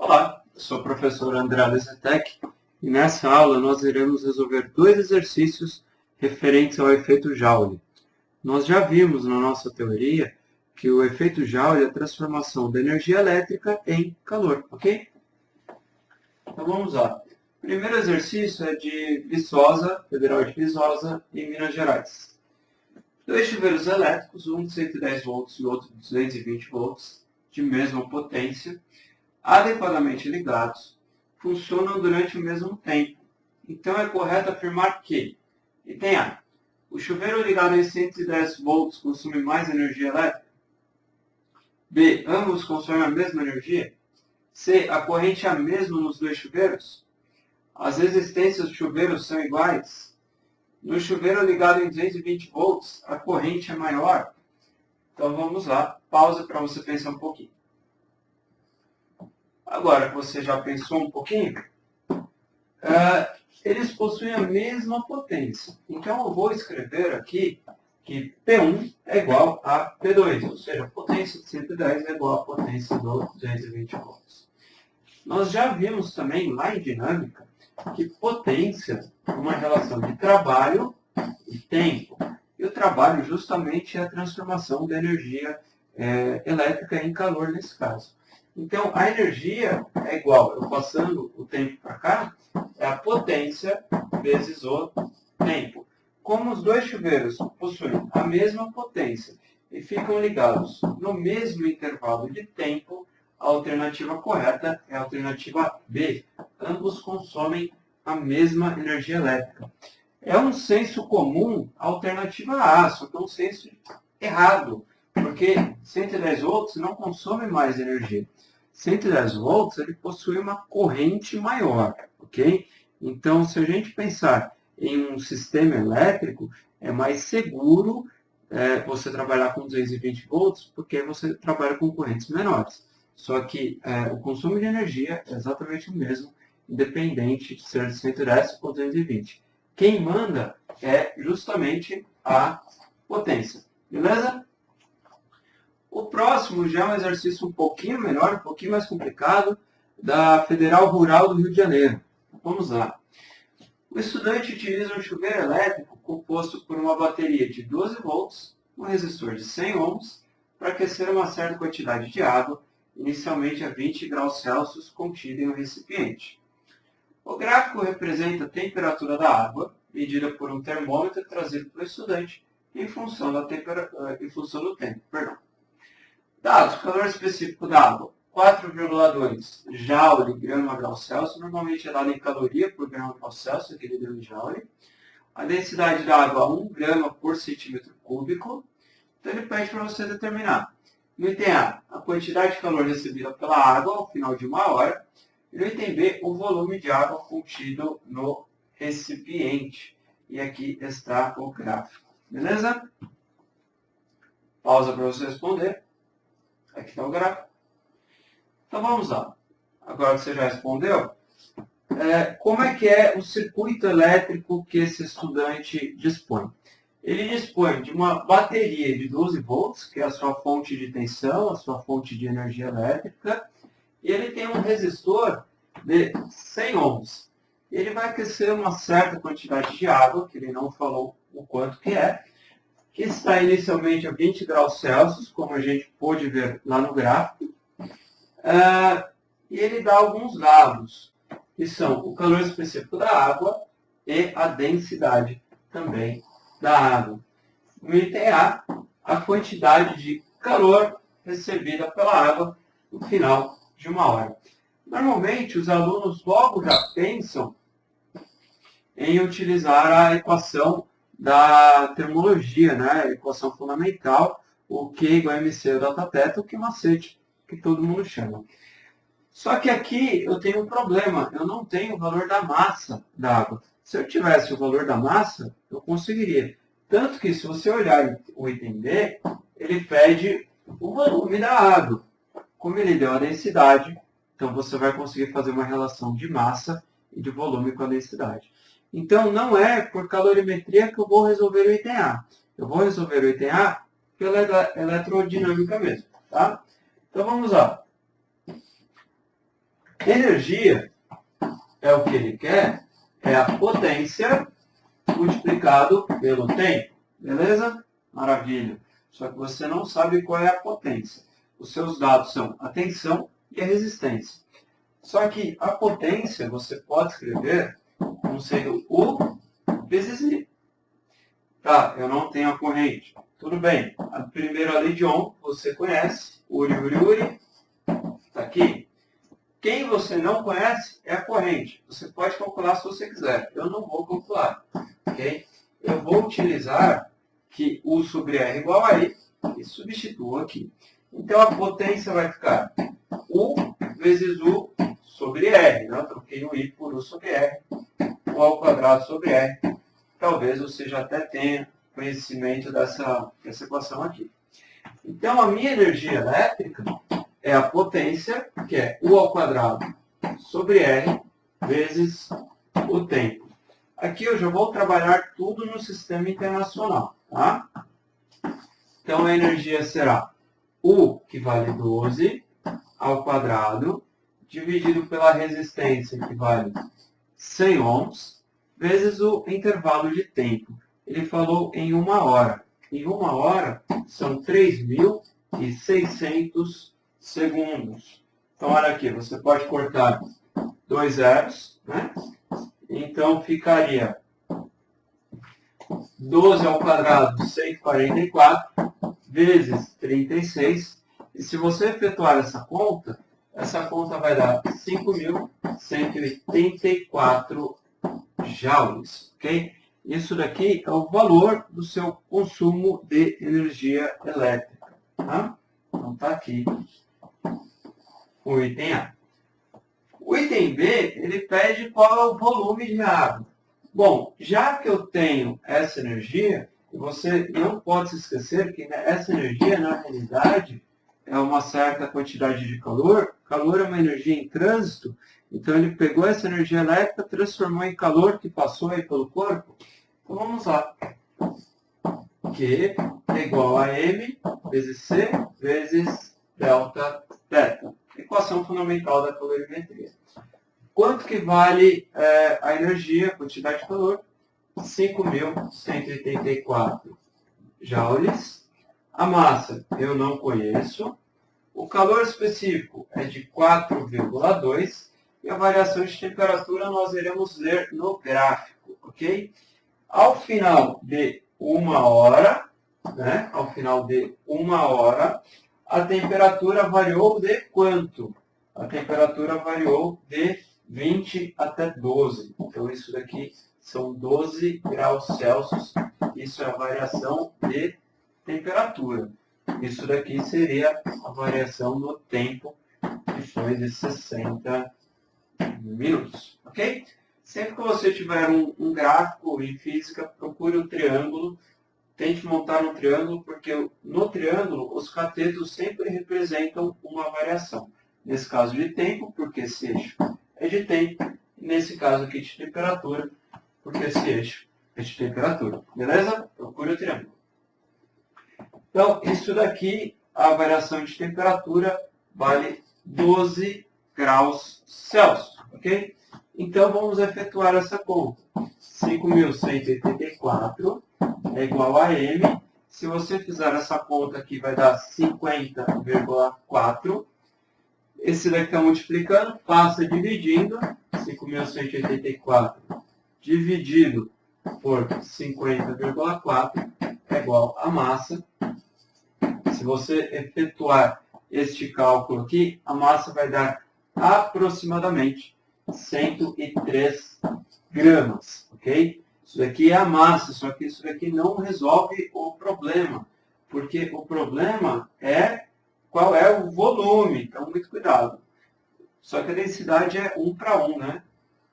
Olá, eu sou o professor André Lezetec e nessa aula nós iremos resolver dois exercícios referentes ao efeito Joule. Nós já vimos na nossa teoria que o efeito Joule é a transformação da energia elétrica em calor, ok? Então vamos lá. O primeiro exercício é de Viçosa, Federal de Viçosa, em Minas Gerais. Dois chuveiros elétricos, um de 110 volts e outro de 220 volts, de mesma potência, adequadamente ligados, funcionam durante o mesmo tempo. Então é correto afirmar que, item A, o chuveiro ligado em 110 volts consome mais energia elétrica? B, ambos consomem a mesma energia? C, a corrente é a mesma nos dois chuveiros? As resistências dos chuveiros são iguais? No chuveiro ligado em 220 volts, a corrente é maior? Então vamos lá, pausa para você pensar um pouquinho. Agora que você já pensou um pouquinho, eles possuem a mesma potência. Então, eu vou escrever aqui que P1 é igual a P2, ou seja, a potência de 110 é igual à potência do 220 volts. Nós já vimos também, lá em dinâmica, que potência é uma relação de trabalho e tempo. E o trabalho, justamente, é a transformação da energia elétrica em calor, nesse caso. Então, a energia é igual, eu passando o tempo para cá, é a potência vezes o tempo. Como os dois chuveiros possuem a mesma potência e ficam ligados no mesmo intervalo de tempo, a alternativa correta é a alternativa B. Ambos consomem a mesma energia elétrica. É um senso comum a alternativa A, só que é um senso errado, porque 110 volts não consome mais energia. 110 volts ele possui uma corrente maior, ok? Então, se a gente pensar em um sistema elétrico, é mais seguro você trabalhar com 220 volts, porque você trabalha com correntes menores. Só que o consumo de energia é exatamente o mesmo, independente de ser de 110 ou 220. Quem manda é justamente a potência, beleza? O próximo já é um exercício um pouquinho menor, um pouquinho mais complicado, da Federal Rural do Rio de Janeiro. Vamos lá. O estudante utiliza um chuveiro elétrico composto por uma bateria de 12 volts, um resistor de 100 ohms, para aquecer uma certa quantidade de água, inicialmente a 20 graus Celsius, contida em um recipiente. O gráfico representa a temperatura da água, medida por um termômetro trazido pelo estudante, em função do tempo. Dados, calor específico da água, 4,2 joule grama-grau Celsius, normalmente é dado em caloria por grama-grau Celsius, aquele grama em joule. A densidade da água, 1 grama por centímetro cúbico. Então ele pede para você determinar. No item A, a quantidade de calor recebida pela água ao final de 1 hora. E no item B, o volume de água contido no recipiente. E aqui está o gráfico. Beleza? Pausa para você responder. Aqui está o gráfico. Então vamos lá. Agora que você já respondeu, como é que é o circuito elétrico que esse estudante dispõe? Ele dispõe de uma bateria de 12 volts, que é a sua fonte de tensão, a sua fonte de energia elétrica, e ele tem um resistor de 100 ohms. Ele vai aquecer uma certa quantidade de água, que ele não falou o quanto que está inicialmente a 20 graus Celsius, como a gente pôde ver lá no gráfico, e ele dá alguns dados, que são o calor específico da água e a densidade também da água. No item A, a quantidade de calor recebida pela água no final de 1 hora. Normalmente, os alunos logo já pensam em utilizar a equação da termologia, né? A equação fundamental, o Q igual a MC delta θ, o que macete, que todo mundo chama. Só que aqui eu tenho um problema, eu não tenho o valor da massa da água. Se eu tivesse o valor da massa, eu conseguiria. Tanto que, se você olhar o item B, ele pede o volume da água. Como ele deu a densidade, então você vai conseguir fazer uma relação de massa e de volume com a densidade. Então, não é por calorimetria que eu vou resolver o item A. Eu vou resolver o item A pela eletrodinâmica mesmo. Tá? Então, vamos lá. Energia é o que ele quer, é a potência multiplicado pelo tempo. Beleza? Maravilha. Só que você não sabe qual é a potência. Os seus dados são a tensão e a resistência. Só que a potência você pode escrever como sendo U vezes I. Tá, eu não tenho a corrente. Tudo bem. A primeira lei de Ohm você conhece. Uri, uri, uri. Está aqui. Quem você não conhece é a corrente. Você pode calcular se você quiser. Eu não vou calcular. Ok? Eu vou utilizar que U sobre R igual a I e substituo aqui. Então a potência vai ficar U vezes U sobre R. Né? Eu troquei o I por U sobre R. U ao quadrado sobre R. Talvez você já até tenha conhecimento dessa equação aqui. Então a minha energia elétrica é a potência, que é U ao quadrado sobre R vezes o tempo. Aqui eu já vou trabalhar tudo no sistema internacional. Tá? Então a energia será U, que vale 12, ao quadrado, dividido pela resistência, que vale 100 ohms, vezes o intervalo de tempo. Ele falou em 1 hora. Em 1 hora são 3.600 segundos. Então, olha aqui, você pode cortar 2 zeros, né? Então, ficaria 12 ao quadrado, 144, vezes 36. E se você efetuar essa conta vai dar 5.184 joules, ok? Isso daqui é o valor do seu consumo de energia elétrica, tá? Então, está aqui o item A. O item B, ele pede qual é o volume de água. Bom, já que eu tenho essa energia, você não pode se esquecer que essa energia, na realidade, é uma certa quantidade de calor. Calor é uma energia em trânsito, então ele pegou essa energia elétrica, transformou em calor que passou aí pelo corpo. Então vamos lá. Q é igual a M vezes C vezes delta θ. Equação fundamental da calorimetria. Quanto que vale a energia, a quantidade de calor? 5.184 joules. A massa eu não conheço. O calor específico é de 4,2 e a variação de temperatura nós iremos ler no gráfico, ok? Ao final de 1 hora, né? Ao final de 1 hora, a temperatura variou de quanto? A temperatura variou de 20 até 12. Então, isso daqui são 12 graus Celsius. Isso é a variação de temperatura. Isso daqui seria a variação do tempo, que foi de 60 minutos. Ok? Sempre que você tiver um gráfico em física, procure um triângulo. Tente montar um triângulo, porque no triângulo os catetos sempre representam uma variação. Nesse caso de tempo, porque esse eixo é de tempo. Nesse caso aqui de temperatura, porque esse eixo é de temperatura. Beleza? Procure o triângulo. Então, isso daqui, a variação de temperatura vale 12 graus Celsius. Ok? Então, vamos efetuar essa conta. 5.184 é igual a M. Se você fizer essa conta aqui, vai dar 50,4. Esse daqui está multiplicando, passa dividindo. 5.184 dividido por 50,4 é igual a massa. Se você efetuar este cálculo aqui, a massa vai dar aproximadamente 103 gramas, ok? Isso daqui é a massa, só que isso daqui não resolve o problema, porque o problema é qual é o volume, então muito cuidado. Só que a densidade é 1 para 1, né?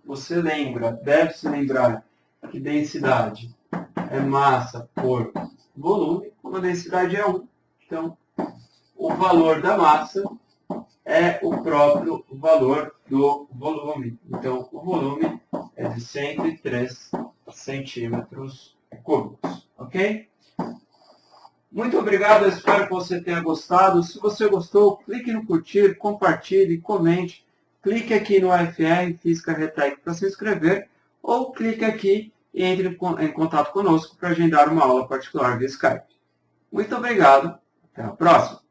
Você lembra, deve se lembrar que densidade é massa por volume, como a densidade é 1. Então, o valor da massa é o próprio valor do volume. Então, o volume é de 103 centímetros cúbicos. Ok? Muito obrigado, espero que você tenha gostado. Se você gostou, clique no curtir, compartilhe, comente. clique aqui no UFR Física Retec para se inscrever, ou clique aqui e entre em contato conosco para agendar uma aula particular via Skype. Muito obrigado, até a próxima!